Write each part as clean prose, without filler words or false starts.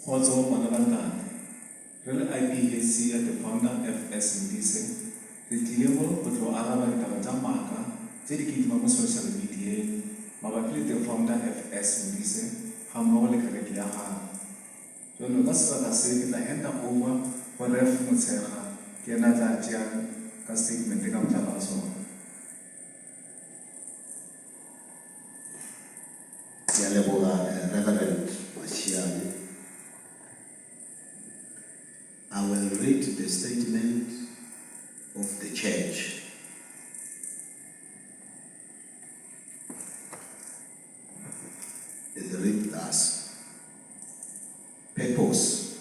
Also, Manavanda, real IPHC at the founder FS MODISE, the LEMO with Araba Tamaka, dedicated to social media, Mabakli the founder FS MODISE, Hamole Karekiaha. John Lasaka said the end of over for Ref Mutsera, Kianata Jan, Castic Menticam Talaso. Reverend Mashiani. I will read the statement of the church. It reads thus: Purpose.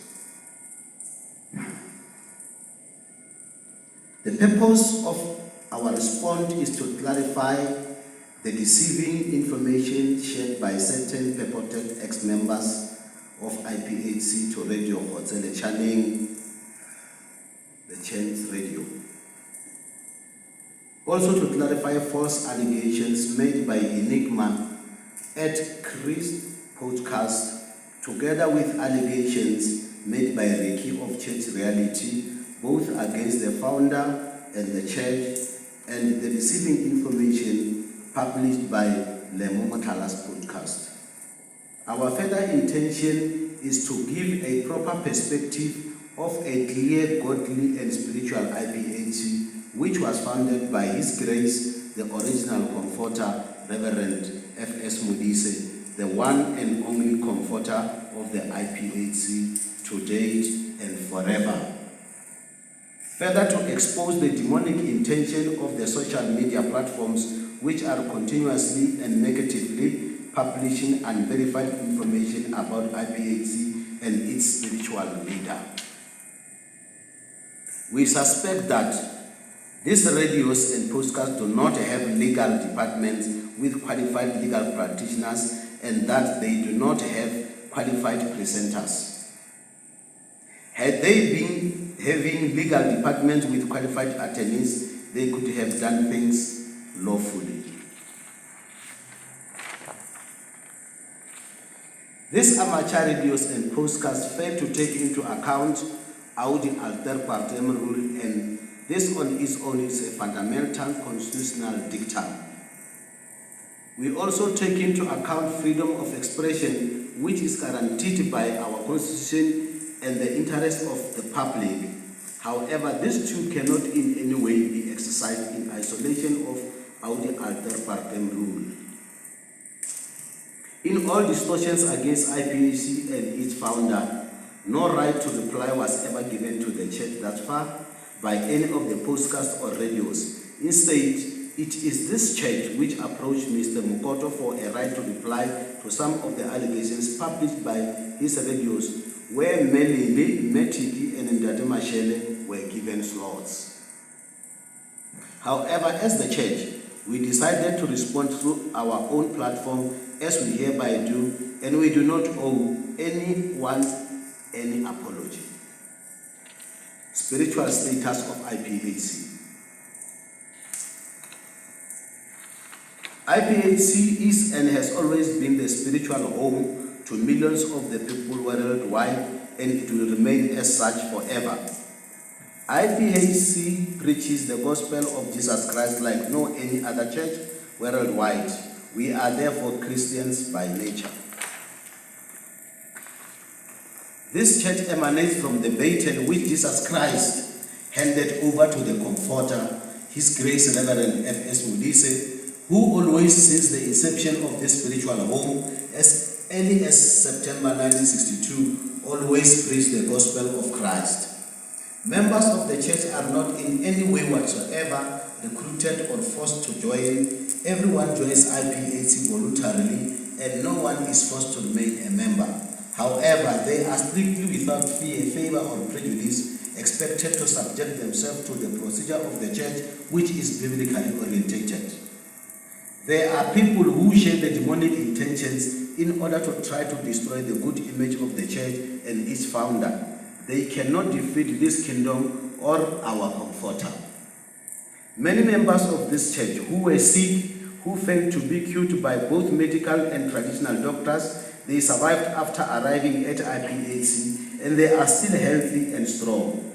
The purpose of our response is to clarify the deceiving information shared by certain purported ex-members of IPHC to Radio KGOTSELECHANENG, the church radio. Also to clarify false allegations made by Enigma at Chris podcast, together with allegations made by Ricky of Church Reality, both against the founder and the church, and the deceiving information published by LEMO MOLAHLA'S podcast. Our further intention is to give a proper perspective of a clear, godly and spiritual IPHC, which was founded by His Grace, the original comforter, Reverend F.S. MODISE, the one and only comforter of the IPHC to date and forever. Further, to expose the demonic intention of the social media platforms which are continuously and negatively publishing unverified information about IPHC and its spiritual leader. We suspect that these radios and podcasts do not have legal departments with qualified legal practitioners and that they do not have qualified presenters. Had they been having legal departments with qualified attorneys, they could have done things lawfully. These amateur radios and podcasts fail to take into account Audi alter partem rule, and this on its own is a fundamental constitutional dictum. We also take into account freedom of expression, which is guaranteed by our constitution and the interest of the public. However, these two cannot in any way be exercised in isolation of Audi alter partem rule. In all distortions against IPHC and its founder, no right to reply was ever given to the church thus far by any of the podcasts or radios. Instead, it is this church which approached Mr. Mukoto for a right to reply to some of the allegations published by his radios, where Melili, Metiki, and Ndate Mashele were given slots. However, as the church, we decided to respond through our own platform as we hereby do, and we do not owe anyone any apology. Spiritual status of IPHC. IPHC is and has always been the spiritual home to millions of the people worldwide, and it will remain as such forever. IPHC preaches the gospel of Jesus Christ like no any other church worldwide. We are therefore Christians by nature. This church emanates from the baton which Jesus Christ handed over to the Comforter, His Grace Reverend F.S. MODISE, who always, since the inception of this spiritual home, as early as September 1962, always preached the gospel of Christ. Members of the church are not in any way whatsoever recruited or forced to join. Everyone joins IPHC voluntarily, and no one is forced to remain a member. However, they are strictly without fear, favor, or prejudice expected to subject themselves to the procedure of the church, which is biblically orientated. There are people who share the demonic intentions in order to try to destroy the good image of the church and its founder. They cannot defeat this kingdom or our comforter. Many members of this church who were sick, who failed to be cured by both medical and traditional doctors, They survived after arriving at IPHC and they are still healthy and strong.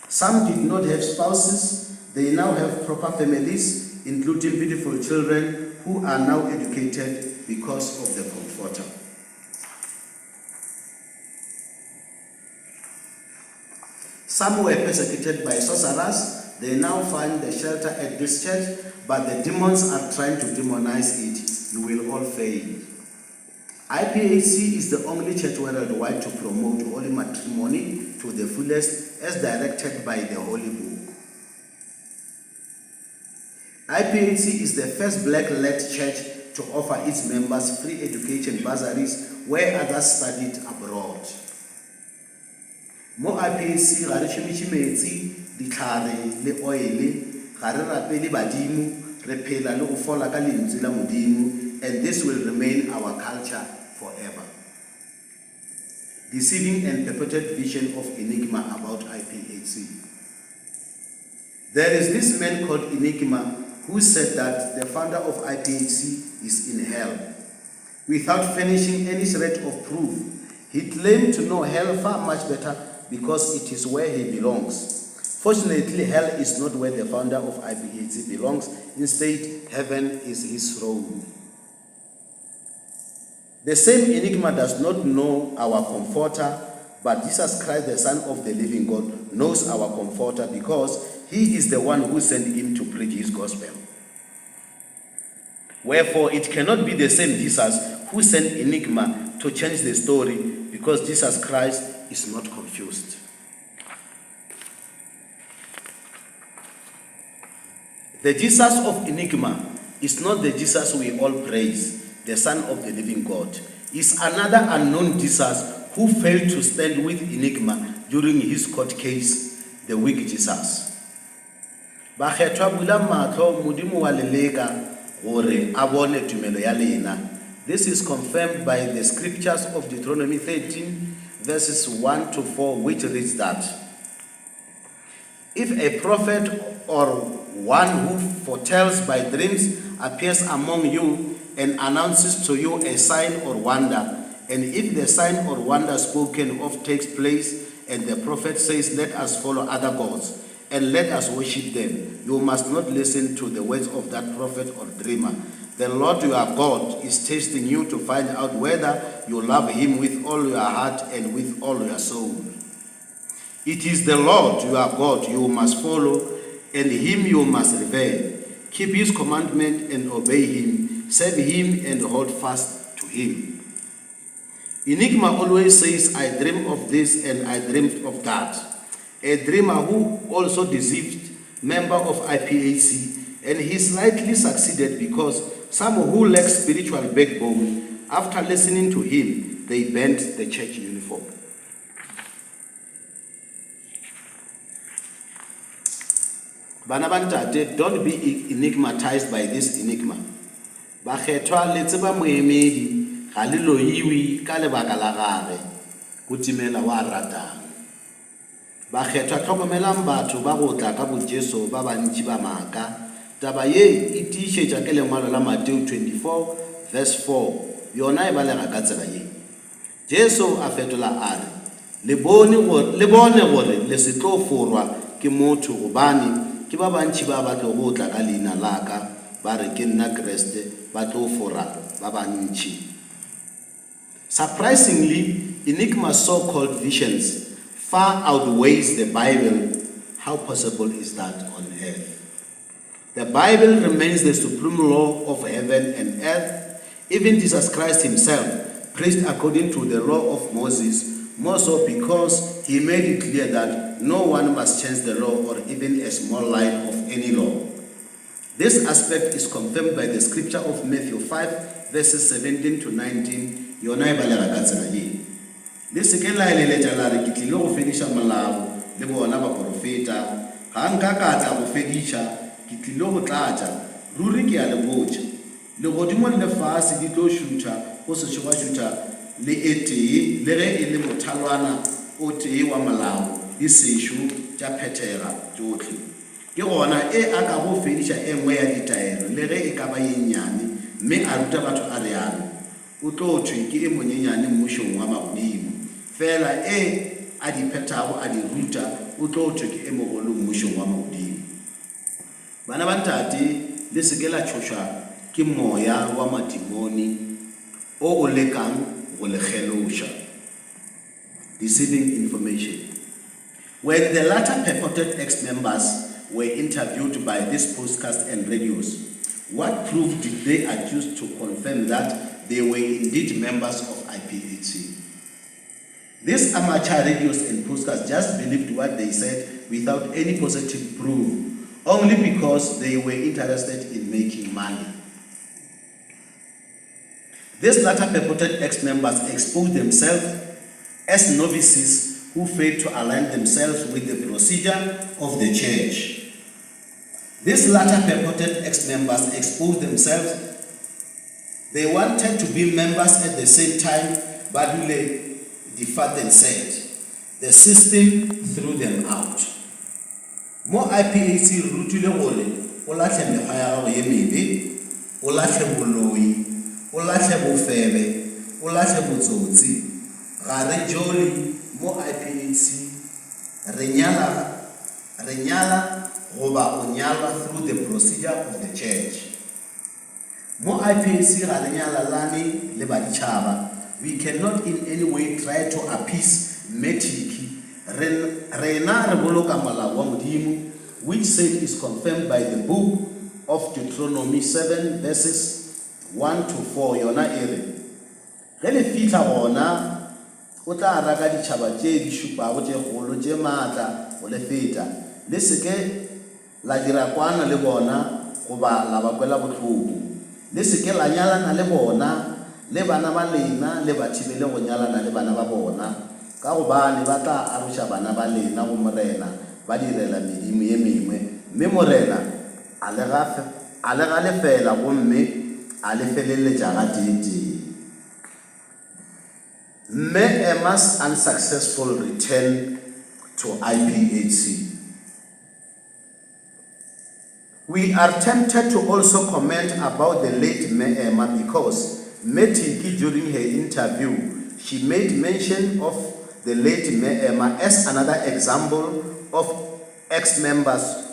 Some did not have spouses. They now have proper families, including beautiful children who are now educated because of the comforter. Some were persecuted by sorcerers. They now find the shelter at this church, but the demons are trying to demonize it. You will all fail. IPHC is the only church worldwide to promote holy matrimony to the fullest as directed by the Holy Book. IPHC is the first black-led church to offer its members free education bursaries where others studied abroad. Mo IPHC ga re šomiše metsi, ditlhare le oil, ga re rapele badimo, re phela le go fola ka lentswe la Modimo, and this will remain our culture forever. Deceiving and perpetuated vision of Enigma about IPHC. There is this man called Enigma who said that the founder of IPHC is in hell. Without furnishing any shred of proof, he claimed to know hell far much better because it is where he belongs. Fortunately, hell is not where the founder of IPHC belongs. Instead, heaven is his throne. The same Enigma does not know our comforter, but Jesus Christ, the Son of the living God, knows our comforter because he is the one who sent him to preach his gospel. Wherefore, it cannot be the same Jesus who sent Enigma to change the story, because Jesus Christ is not confused. The Jesus of Enigma is not the Jesus we all praise, the Son of the living God. Is another unknown Jesus who failed to stand with Enigma during his court case, the weak Jesus. Bakgethwa bula matlho Modimo wa leleka gore a bone tumelo ya lena. This is confirmed by the scriptures of Deuteronomy 13, verses 1 to 4, which reads that if a prophet or one who foretells by dreams appears among you and announces to you a sign or wonder, and if the sign or wonder spoken of takes place, and the prophet says, let us follow other gods, and let us worship them, you must not listen to the words of that prophet or dreamer. The Lord your God is testing you to find out whether you love him with all your heart and with all your soul. It is the Lord your God you must follow, and him you must revere. Keep his commandment and obey him. Serve him and hold fast to him. Enigma always says, I dream of this and I dreamed of that. A dreamer who also deceived member of IPHC, and he slightly succeeded because some who lack spiritual backbone, after listening to him, they bent the church uniform. Bana ba ntate, don't be enigmatized by this enigma. Bakgethwa le tseba moemedi ga le loyiwi ka lebaka la gagwe go timela wa ratang. Bakgethwa tlhokomelang batho ba go tla ka bojeso ba bantši ba maaka. Taba ye e tiišetša ke lengwalo la Mateo 24 verse 4 yona e balega ka tsela ye. Jesu a fetola a re le bone gore le se tlo forwa ke motho gobane ke ba bantši ba batlo go tla ka leina laka ba re ke nna Kriste ba tlo fora ba bantši. Surprisingly, Enigma's so-called visions far outweighs the Bible. How possible is that on earth? The Bible remains the supreme law of heaven and earth. Even Jesus Christ himself preached according to the law of Moses, more so because he made it clear that no one must change the law or even a small line of any law. This aspect is confirmed by the scripture of Matthew 5 verses 17 to 19. Yona e balega ka tsela ye. Le se ke la eleletša la re ke tlile go fediša molao le bona ba profeta, ga nka ka tla go fediša ke tlile go tlatša ruri ke a le botša. Legodimo le lefase di tlo šutha go se šoga šutha le e tee le ge e le mothalwana o tee wa molao di sešo tša phethega tšohle. Ke gona e a ka go fediša e nngwe ya ditaelo le ge e ka ba ye nnyane mme a ruta batho a realo. o tlo thwe ke e monyenyane mmušong wa magodimo fela a di phetago a di ruta o tlo thwe ke e mogolo mmušong wa magodimo. Bana ba ntate le seke la tšhošwa ke moya wa madimoni o lekang go le kgeloša. Deceiving information. When the latter purported ex-members were interviewed by this podcast and radios, what proof did they adduce to confirm that they were indeed members of IPHC? These amateur radios and podcasts just believed what they said without any positive proof, only because they were interested in making money. These latter purported ex-members exposed themselves as novices who failed to align themselves with the procedure of the church. These latter purported ex-members exposed themselves. They wanted to be members at the same time, but they deferred and said, the system threw them out. Mo IPHC rutile gore o latlhe mekgwa ya gago ye mebe, o latlhe boloi, o latlhe bofebe, o latlhe botsotsi. Ga re jole mo IPHC re nyala goba o nyalwa through the procedure of the church. Mo IPHC ga re nyalalane le baditšhaba. We cannot in any way try to appease metiki. Rena re boloka molao wa modimo, which said is confirmed by the book of Deuteronomy 7 verses 1 to 4. Yona ere ge le fitla gona o tla raka ditšhaba tše di šupago tše kgolo tše maatla go le feta, le seke la dira kwana le bona goba la ba kwela bohloko, le seke la nyalana le bona le bana ba lena le ba thibele go nyalana le bana ba bona, ka gobane ba tla aroša bana ba lena go morena ba direla medimo ye mengwe, mme morena a le ga lefela gomme a le feleletša ga tee. May a mass unsuccessful return to IPHC. We are tempted to also comment about the late Emma because Metiki during her interview, she made mention of the late Emma as another example of ex-members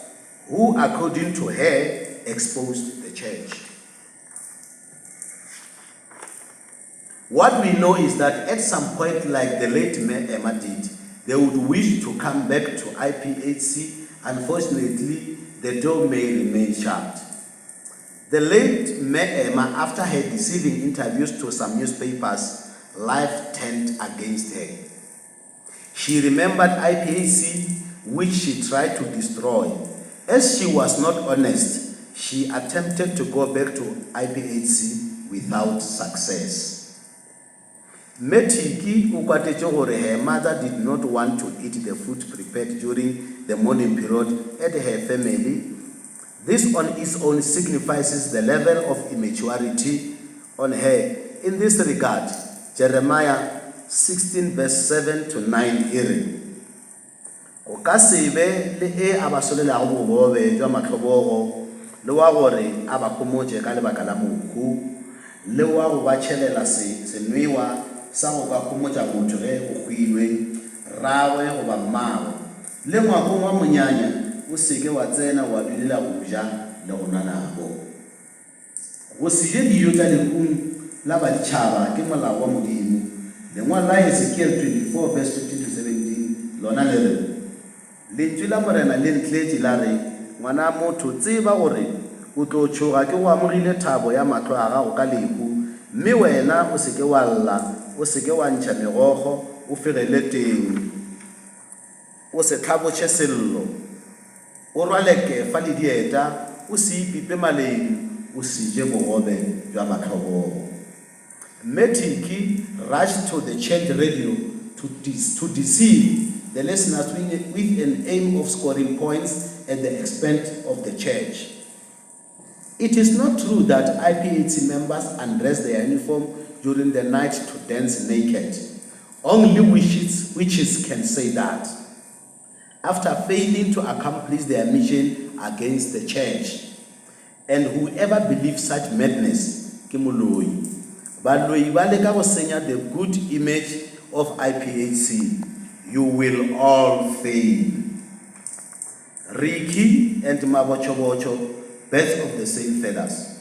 who, according to her, exposed the church. What we know is that at some point, like the late Emma did, they would wish to come back to IPHC. Unfortunately, the door may remain shut. The late Emma, after her deceiving interviews to some newspapers, life turned against her. She remembered IPHC, which she tried to destroy. As she was not honest, she attempted to go back to IPHC without success. Metiki ukwatetše gore her mother did not want to eat the food prepared during the mourning period at her family. This on its own signifies the level of immaturity on her. In this regard, Jeremiah 16 verse 7 to 9 ere. O ka sebe le e abasolela go bobe jwa matlhobogo le wa gore aba komotše ka lebaka la moku le wa go ba tšhelela senwiwa sa go ka komotša motho ge go hwilwe ragwe goba mmago le ngwakong wa monyanya o seke wa tsena wa dulela go ja le go nwa nako. Go se je dijo tša lekung la baditšhaba ke molao wa modimo. Lengwalo la Ezekiel 24 verse 15 to 17 lona le re, lentswe la morena le ntletše la re, ngwana motho tseba gore o tlo tšhoga ke go amogile thabo ya mahlo a gago ka lehu, mme wena o seke wa lla, o seke wa ntšha megogo, o fegele teng, o se tlhabotše sello, o rwale kefa le dieta, o se ipipe maleng, o se je bogobe jwa matlhobogo. Metiki rushed to the church radio to deceive the listeners with an aim of scoring points at the expense of the church. It is not true that IPHC members undress their uniform during the night to dance naked. Only witches can say that. After failing to accomplish their mission against the church, and whoever believes such madness, kimuloi. But we ibale ka go senya the good image of IPHC, you will all fail. Ricky and Mabochobocho, birds of the same feathers.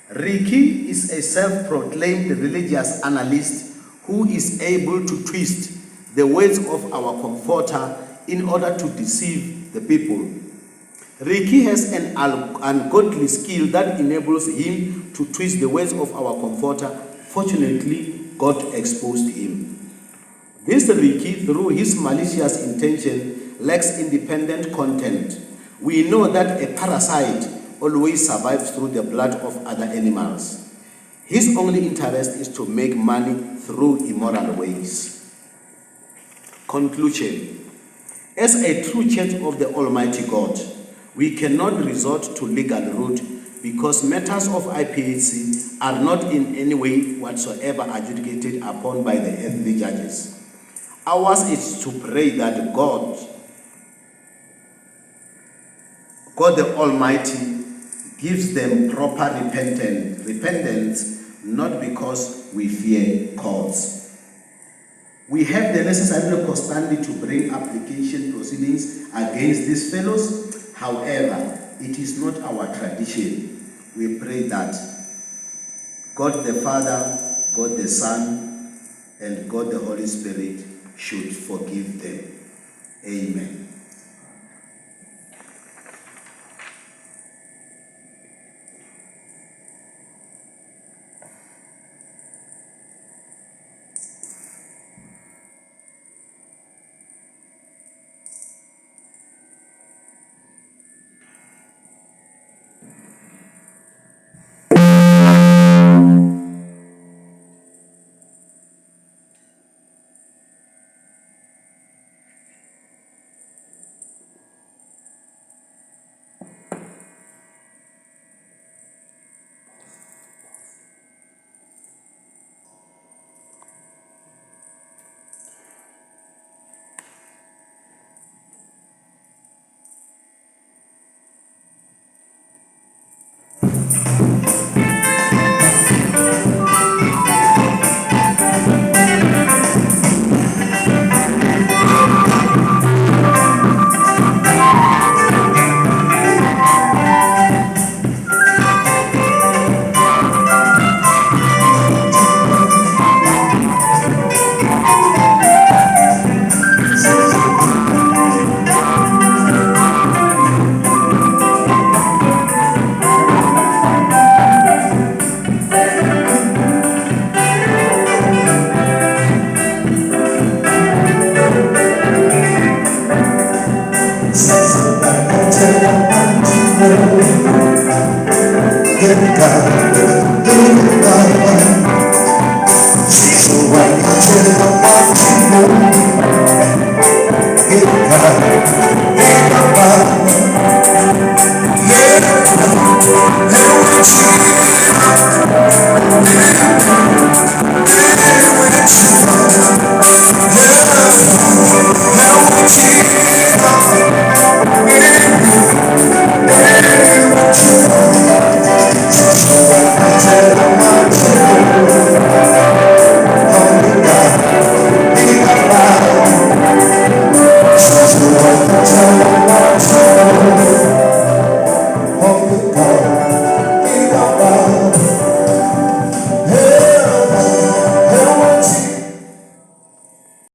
Ricky is a self-proclaimed religious analyst who is able to twist the words of our comforter in order to deceive the people. Ricky has an ungodly skill that enables him to twist the words of our comforter. Fortunately, God exposed him. This Ricky, through his malicious intention, lacks independent content. We know that a parasite always survives through the blood of other animals. His only interest is to make money through immoral ways. Conclusion. As a true church of the Almighty God, we cannot resort to legal route because matters of IPHC are not in any way whatsoever adjudicated upon by the earthly judges. Ours is to pray that God the Almighty gives them proper repentance, not because we fear courts. We have the necessary constantly to bring application proceedings against these fellows. However, it is not our tradition. We pray that God the Father, God the Son, and God the Holy Spirit should forgive them. Amen. Get